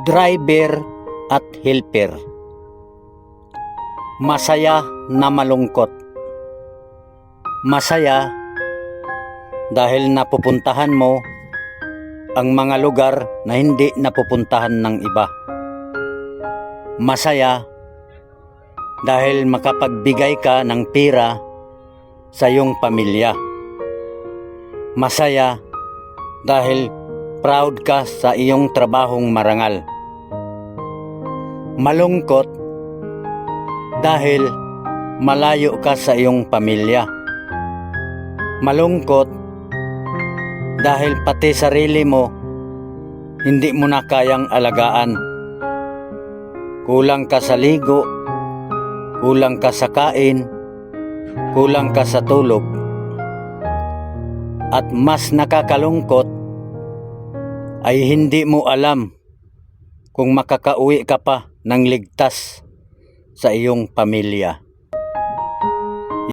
driver at helper. Masaya na malungkot. Masaya dahil napupuntahan mo ang mga lugar na hindi napupuntahan ng iba. Masaya dahil makapagbigay ka ng pera sa iyong pamilya. Masaya dahil proud ka sa iyong trabahong marangal. Malungkot dahil malayo ka sa iyong pamilya. Malungkot dahil pati sarili mo hindi mo na kayang alagaan. Kulang ka sa ligo, kulang ka sa kain, kulang ka sa tulog. At mas nakakalungkot ay hindi mo alam kung makakauwi ka pa ng ligtas sa iyong pamilya.